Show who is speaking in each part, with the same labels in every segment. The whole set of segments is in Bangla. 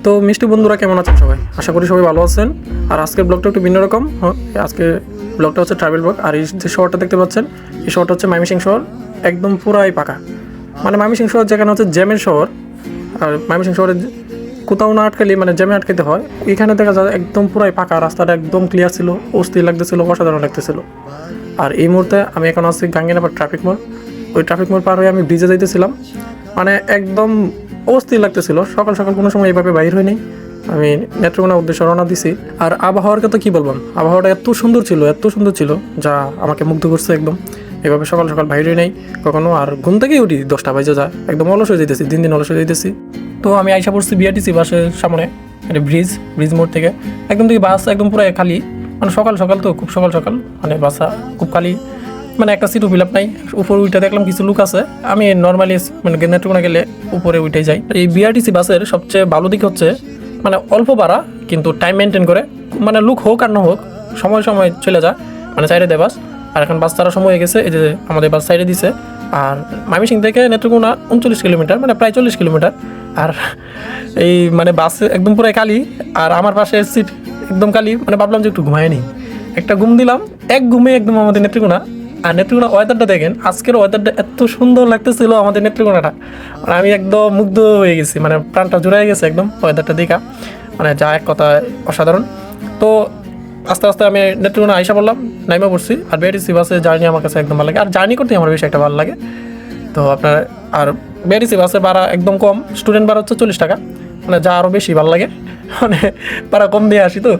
Speaker 1: তো মিষ্টি বন্ধুরা কেমন আছেন সবাই? আশা করি সবাই ভালো আছেন। আর আজকের ব্লগটা একটু ভিন্ন রকম। আজকে ব্লগটা হচ্ছে ট্রাভেল ব্লগ। আর এই যে শহরটা দেখতে পাচ্ছেন, এই শহরটা হচ্ছে ময়মনসিংহ শহর। একদম পুরাই পাকা, মানে ময়মনসিংহ শহর যেখানে হচ্ছে জ্যামের শহর। আর ময়মনসিংহ শহরে কোথাও না আটকালে মানে জ্যামে আটকাতে হয়। এখানে দেখা যায় একদম পুরাই পাকা, রাস্তাটা একদম ক্লিয়ার ছিল, অস্থির লাগতেছিল, অসাধারণ লাগতেছিল। আর এই মুহূর্তে আমি এখন আছি গাঙ্গিনাপাড় ট্রাফিক মোড়। ওই ট্রাফিক মোড় পার হয়ে আমি ব্রিজে যাইতেছিলাম, মানে একদম অস্থির লাগতেছিল। সকাল সকাল কোনো সময় এইভাবে বাইর হয়নি। আমি নেত্রকোনার উদ্দেশ্যে রওনা দিছি। আর আবহাওয়ার কথা কী বললাম, আবহাওয়াটা এত সুন্দর ছিল যা আমাকে মুগ্ধ করছে একদম। এভাবে সকাল সকাল বাইরে নেই কখনো। আর ঘুম থেকেই উঠি 10টা বাজে যায়, একদম অলস হয়ে যেতেছি, দিন দিন অলস হয়ে যেতেছি। তো আমি আইসা পড়ছি বিআরটিসি বাসের সামনে, এটা ব্রিজ মোড় থেকে একদম থেকে বাস একদম পুরো খালি। মানে সকাল সকাল তো খুব সকাল মানে বাসা খুব খালি, মানে একটা সিটও ফিল আপ নাই। উপরে উঠে দেখলাম কিছু লোক আছে। আমি নর্মালি মানে নেত্রকোনা গেলে উপরে উঠে যাই। এই বিআরটিসি বাসের সবচেয়ে ভালো দিক হচ্ছে মানে অল্প ভাড়া, কিন্তু টাইম মেনটেন করে। মানে লোক হোক আর না হোক, সময় চলে যায়, মানে সাইডে দেয় বাস। আর এখন বাস ছাড়ার সময় হয়ে গেছে, এই যে আমাদের বাস সাইডে দিছে। আর ময়মনসিংহ থেকে নেত্রকোনা 39 কিলোমিটার, মানে প্রায় 40 কিলোমিটার। আর এই মানে বাস একদম পুরো খালি, আর আমার পাশের সিট একদম খালি। মানে ভাবলাম যে একটু ঘুমায় নিই, একটা ঘুম দিলাম। এক ঘুমে একদম আমাদের নেত্রকোনা। আর নেত্রকোনা ওয়েদারটা দেখেন, আজকের ওয়েদারটা এত সুন্দর লাগতেছিল আমাদের নেত্রকোনাটা। মানে আমি একদম মুগ্ধ হয়ে গেছি, মানে প্রাণটা জুড়াই গেছে একদম ওয়েদারটা দেখা। মানে যা এক কথা অসাধারণ। তো আস্তে আস্তে আমি নেত্রকোনা আইসা বললাম, নাইমা পড়ছি। আর বিআরটিসি বাসে জার্নি আমার কাছে একদম ভালো লাগে, আর জার্নি করতে আমার বেশি একটা ভালো লাগে। তো আপনার আর বিআরটিসি বাসের ভাড়া একদম কম, স্টুডেন্ট ভাড়া হচ্ছে 40 টাকা, মানে যা আরও বেশি ভালো লাগে। মানে ভাড়া কম দিয়ে আসি তো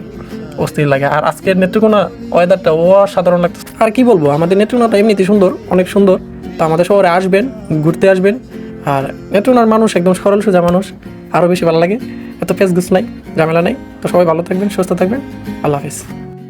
Speaker 1: অস্থির লাগে। আর আজকের নেত্রকোনা ওয়েদারটা অসাধারণ লাগতেছে। আর কি বলবো, আমাদের নেত্রকোনাটা এমনিতে সুন্দর, অনেক সুন্দর। তো আমাদের শহরে আসবেন, ঘুরতে আসবেন। আর নেত্রকোনার মানুষ একদম সরল সোজা মানুষ, আরও বেশি ভালো লাগে। এত ফেসগুস নাই, ঝামেলা নাই। তো সবাই ভালো থাকবেন, সুস্থ থাকবেন। আল্লাহ হাফিজ।